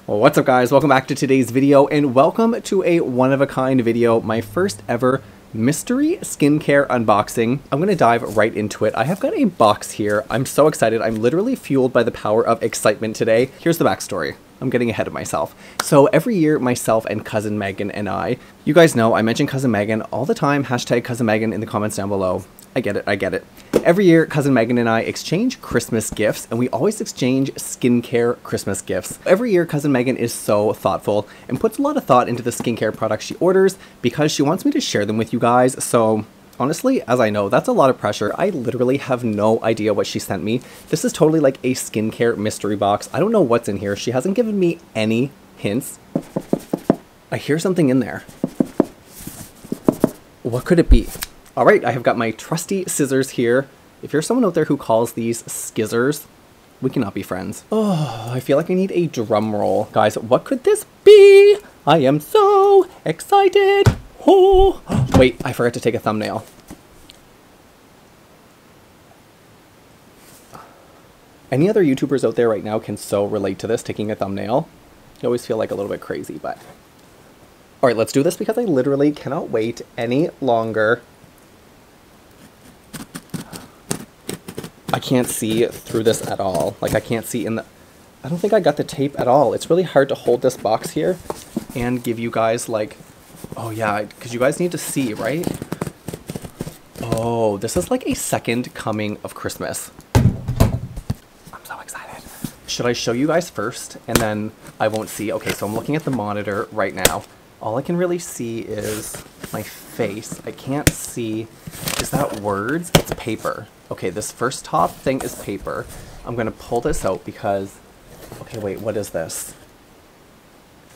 Well, what's up guys, welcome back to today's video and welcome to a one-of-a-kind video, my first ever mystery skincare unboxing. I'm gonna dive right into it. I have got a box here. I'm so excited. I'm literally fueled by the power of excitement today. Here's the backstory. I'm getting ahead of myself. So every year, myself and cousin Megan and I, you guys know I mention cousin Megan all the time, hashtag cousin Megan in the comments down below. I get it. Every year, cousin Megan and I exchange Christmas gifts, and we always exchange skincare Christmas gifts. Every year, cousin Megan is so thoughtful and puts a lot of thought into the skincare products she orders because she wants me to share them with you guys. So honestly, as I know, that's a lot of pressure. I literally have no idea what she sent me. This is totally like a skincare mystery box. I don't know what's in here. She hasn't given me any hints. I hear something in there. What could it be? All right, I have got my trusty scissors here. If you're someone out there who calls these skizzers, we cannot be friends. Oh, I feel like I need a drum roll. Guys, what could this be? I am so excited. Oh, wait, I forgot to take a thumbnail. Any other YouTubers out there right now can so relate to this, taking a thumbnail. I always feel like a little bit crazy, but... All right, let's do this because I literally cannot wait any longer. I can't see through this at all. Like I can't see in the... I don't think I got the tape at all. It's really hard to hold this box here and give you guys like... Oh yeah, because you guys need to see, right? Oh, this is like a second coming of Christmas. I'm so excited. Should I show you guys first and then I won't see? Okay, so I'm looking at the monitor right now. All I can really see is my face. I can't see... Is that words? It's paper. Okay, this first top thing is paper. I'm gonna pull this out because... Okay, wait, what is this?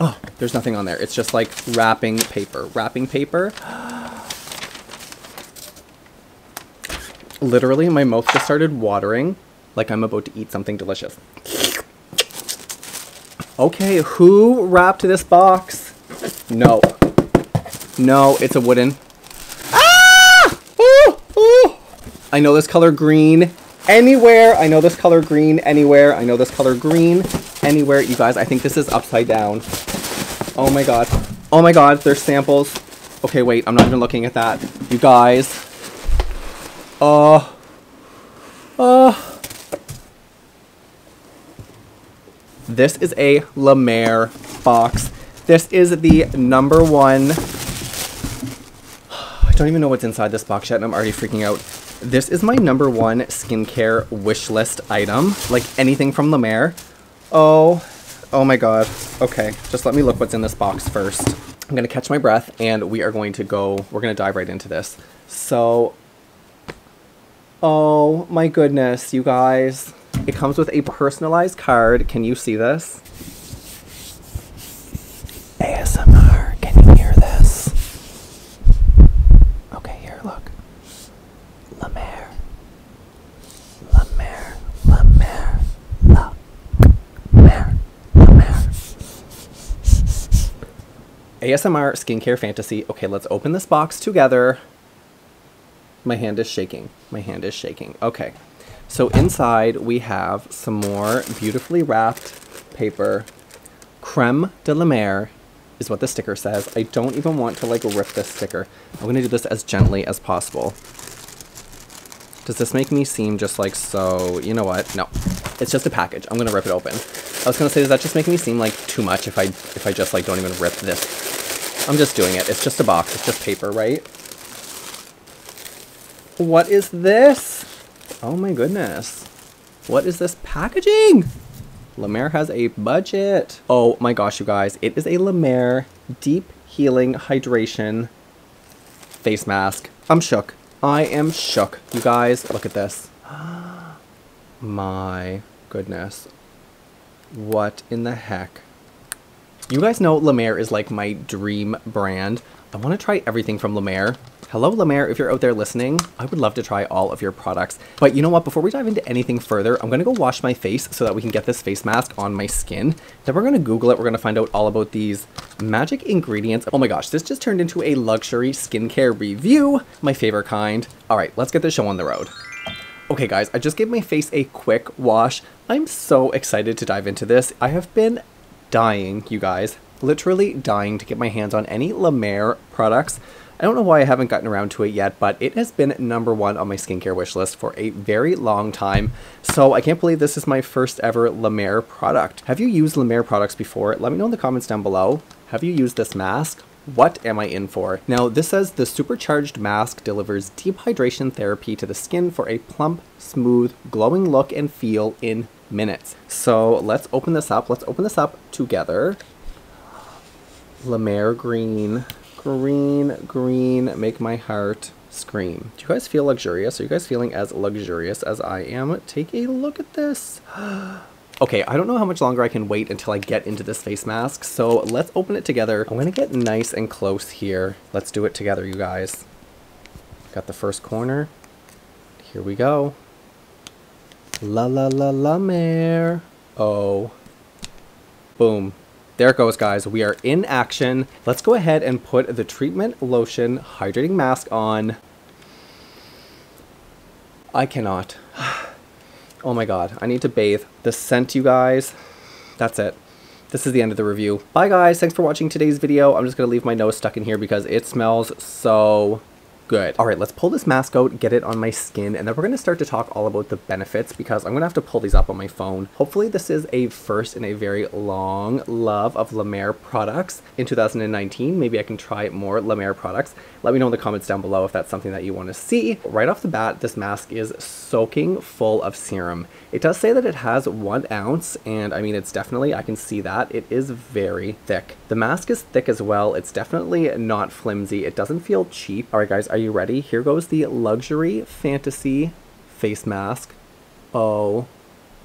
Oh, there's nothing on there. It's just like wrapping paper. Wrapping paper. Literally, my mouth just started watering like I'm about to eat something delicious. Okay, who wrapped this box? No. No, it's a wooden... I know this color green anywhere. I know this color green anywhere. I know this color green anywhere. You guys, I think this is upside down. Oh my god. Oh my god, there's samples. Okay, wait, I'm not even looking at that. You guys. This is a La Mer box. This is the #1. I don't even know what's inside this box yet and I'm already freaking out. This is my #1 skincare wish list item, like anything from La Mer. Oh my god. Okay, just let me look what's in this box first. I'm gonna catch my breath and we're gonna dive right into this. So, oh my goodness, you guys. It comes with a personalized card. Can you see this? ASMR, can you hear this? Okay, here, look. La Mer. La Mer. La Mer. La Mer. La Mer. ASMR skincare fantasy. Okay, let's open this box together. My hand is shaking. My hand is shaking. Okay. So inside we have some more beautifully wrapped paper. Creme de la Mer is what the sticker says. I don't even want to like rip this sticker. I'm going to do this as gently as possible. Does this make me seem just like so, you know what? No, it's just a package. I'm going to rip it open. I was going to say, does that just make me seem like too much if I just like don't even rip this? I'm just doing it. It's just a box. It's just paper, right? What is this? Oh my goodness. What is this packaging? La Mer has a budget. Oh my gosh, you guys. It is a La Mer Deep Healing Hydration face mask. I'm shook. I am shook. You guys, look at this. My goodness. What in the heck? You guys know La Mer is like my dream brand. I want to try everything from La Mer. Hello, La Mer, if you're out there listening, I would love to try all of your products. But you know what? Before we dive into anything further, I'm going to go wash my face so that we can get this face mask on my skin. Then we're going to Google it. We're going to find out all about these magic ingredients. Oh my gosh, this just turned into a luxury skincare review. My favorite kind. All right, let's get the show on the road. Okay guys, I just gave my face a quick wash. I'm so excited to dive into this. I have been dying, you guys. Literally dying to get my hands on any La Mer products. I don't know why I haven't gotten around to it yet, but it has been #1 on my skincare wish list for a very long time. So I can't believe this is my first ever La Mer product. Have you used La Mer products before? Let me know in the comments down below. Have you used this mask? What am I in for? Now, this says the supercharged mask delivers deep hydration therapy to the skin for a plump, smooth, glowing look and feel in minutes. So let's open this up. Let's open this up together. La Mer green. Green, green, make my heart scream. Do you guys feel luxurious? Are you guys feeling as luxurious as I am? Take a look at this. Okay, I don't know how much longer I can wait until I get into this face mask, so let's open it together. I'm gonna get nice and close here. Let's do it together, you guys. Got the first corner. Here we go. La la la la Mer. Oh. Boom. There it goes, guys. We are in action. Let's go ahead and put the treatment lotion hydrating mask on. I cannot. Oh my god, I need to bathe. The scent, you guys. That's it. This is the end of the review. Bye, guys. Thanks for watching today's video. I'm just going to leave my nose stuck in here because it smells so good. All right, let's pull this mask out, get it on my skin, and then we're going to start to talk all about the benefits because I'm going to have to pull these up on my phone. Hopefully this is a first in a very long love of La Mer products in 2019. Maybe I can try more La Mer products. Let me know in the comments down below if that's something that you want to see. Right off the bat, this mask is soaking full of serum. It does say that it has 1 ounce, and I mean, it's definitely, I can see that. It is very thick. The mask is thick as well. It's definitely not flimsy. It doesn't feel cheap. All right, guys, are you ready? Here goes the Luxury Fantasy face mask. Oh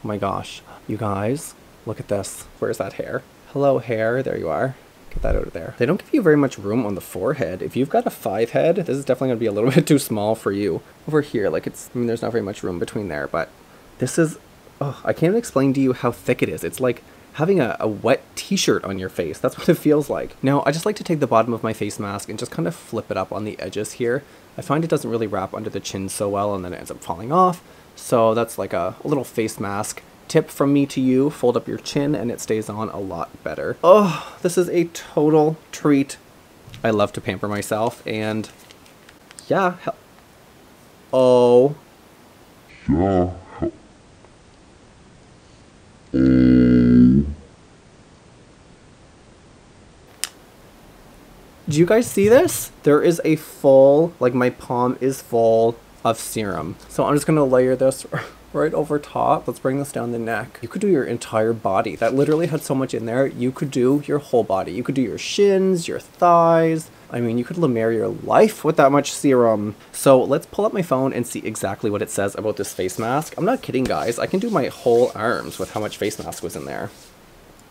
my gosh. You guys, look at this. Where's that hair? Hello, hair. There you are. Get that out of there. They don't give you very much room on the forehead. If you've got a 5 head, this is definitely going to be a little bit too small for you. Over here, like I mean, there's not very much room between there, but this is, oh, I can't explain to you how thick it is. It's like having a wet t-shirt on your face. That's what it feels like. Now, I just like to take the bottom of my face mask and just kind of flip it up on the edges here. I find it doesn't really wrap under the chin so well, and then it ends up falling off. So that's like a little face mask tip from me to you. Fold up your chin and it stays on a lot better. Oh, this is a total treat. I love to pamper myself, and yeah. Oh. Yeah. Do you guys see this? There is a full, like my palm is full of serum. So I'm just gonna layer this right over top. Let's bring this down the neck. You could do your entire body. That literally had so much in there. You could do your whole body. You could do your shins, your thighs. I mean, you could La Mer your life with that much serum. So let's pull up my phone and see exactly what it says about this face mask. I'm not kidding, guys. I can do my whole arms with how much face mask was in there.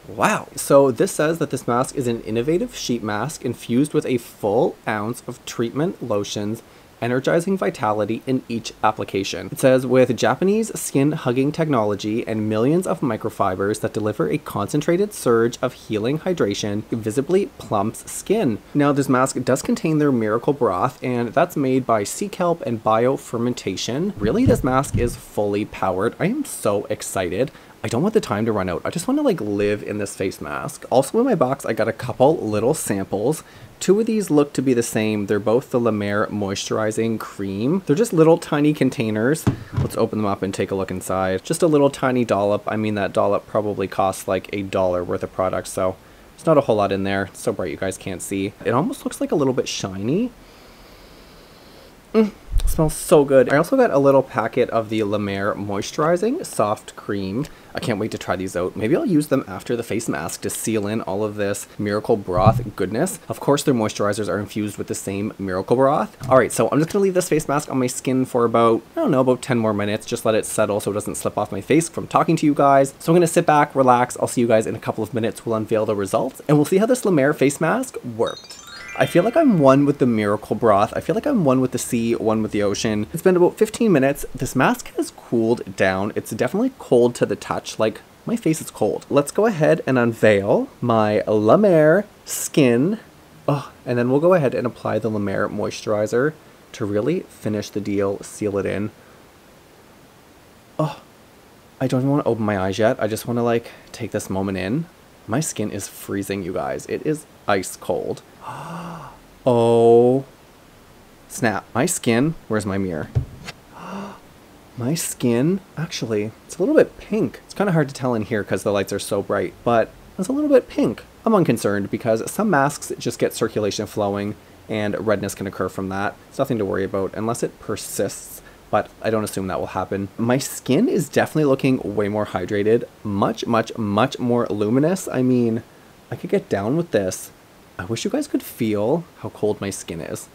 Wow. So this says that this mask is an innovative sheet mask infused with a full ounce of treatment lotions, energizing vitality in each application. It says with Japanese skin hugging technology and millions of microfibers that deliver a concentrated surge of healing hydration, visibly plumps skin. Now this mask does contain their miracle broth, and that's made by sea kelp and biofermentation. Really, this mask is fully powered. I am so excited. I don't want the time to run out. I just want to like live in this face mask. Also in my box, I got a couple little samples. 2 of these look to be the same. They're both the La Mer moisturizing cream. They're just little tiny containers. Let's open them up and take a look inside. Just a little tiny dollop. I mean, that dollop probably costs like $1 worth of product, so there's not a whole lot in there. It's so bright you guys can't see. It almost looks like a little bit shiny. Smells so good. I also got a little packet of the La Mer moisturizing soft cream. I can't wait to try these out. Maybe I'll use them after the face mask to seal in all of this miracle broth goodness. Of course, their moisturizers are infused with the same miracle broth. All right, so I'm just gonna leave this face mask on my skin for about, I don't know, about 10 more minutes. Just let it settle so it doesn't slip off my face from talking to you guys. So I'm gonna sit back, relax. I'll see you guys in a couple of minutes. We'll unveil the results and we'll see how this La Mer face mask worked. I feel like I'm one with the miracle broth. I feel like I'm one with the sea, one with the ocean. It's been about 15 minutes. This mask has cooled down. It's definitely cold to the touch. Like, my face is cold. Let's go ahead and unveil my La Mer skin. Oh, and then we'll go ahead and apply the La Mer moisturizer to really finish the deal, seal it in. Oh, I don't even want to open my eyes yet. I just want to like take this moment in. My skin is freezing, you guys. It is ice cold. Oh, snap. My skin, where's my mirror? My skin, actually, it's a little bit pink. It's kind of hard to tell in here because the lights are so bright, but it's a little bit pink. I'm unconcerned because some masks just get circulation flowing and redness can occur from that. It's nothing to worry about unless it persists, but I don't assume that will happen. My skin is definitely looking way more hydrated, much more luminous. I mean, I could get down with this. I wish you guys could feel how cold my skin is.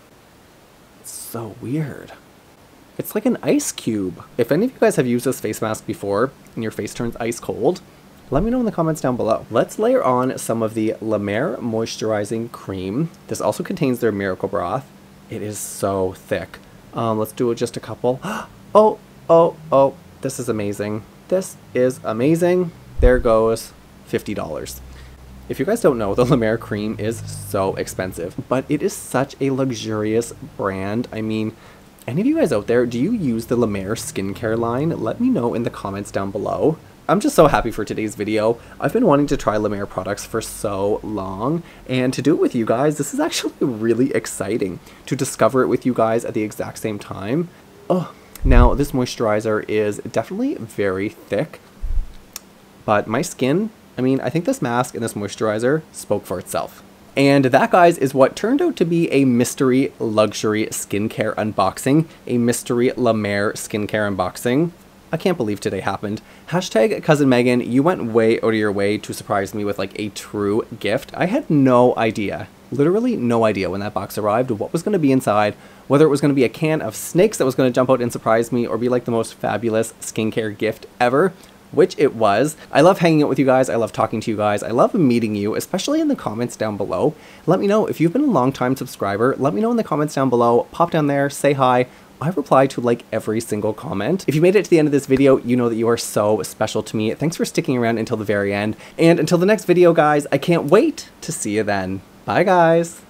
It's so weird. It's like an ice cube. If any of you guys have used this face mask before and your face turns ice cold, let me know in the comments down below. Let's layer on some of the La Mer Moisturizing Cream. This also contains their Miracle Broth. It is so thick. Let's do just a couple. Oh, this is amazing. This is amazing. There goes $50. If you guys don't know, the La Mer cream is so expensive, but it is such a luxurious brand. I mean, any of you guys out there, do you use the La Mer skincare line? Let me know in the comments down below. I'm just so happy for today's video. I've been wanting to try La Mer products for so long, and to do it with you guys, this is actually really exciting to discover it with you guys at the exact same time. Oh, now this moisturizer is definitely very thick, but my skin, I mean, I think this mask and this moisturizer spoke for itself. And that, guys, is what turned out to be a mystery luxury skincare unboxing, a mystery La Mer skincare unboxing. I can't believe today happened. Hashtag Cousin Megan, you went way out of your way to surprise me with like a true gift. I had no idea, literally no idea when that box arrived, what was going to be inside, whether it was going to be a can of snakes that was going to jump out and surprise me or be like the most fabulous skincare gift ever. Which it was. I love hanging out with you guys. I love talking to you guys. I love meeting you, especially in the comments down below. Let me know if you've been a long-time subscriber. Let me know in the comments down below. Pop down there, say hi. I reply to like every single comment. If you made it to the end of this video, you know that you are so special to me. Thanks for sticking around until the very end. And until the next video, guys, I can't wait to see you then. Bye, guys.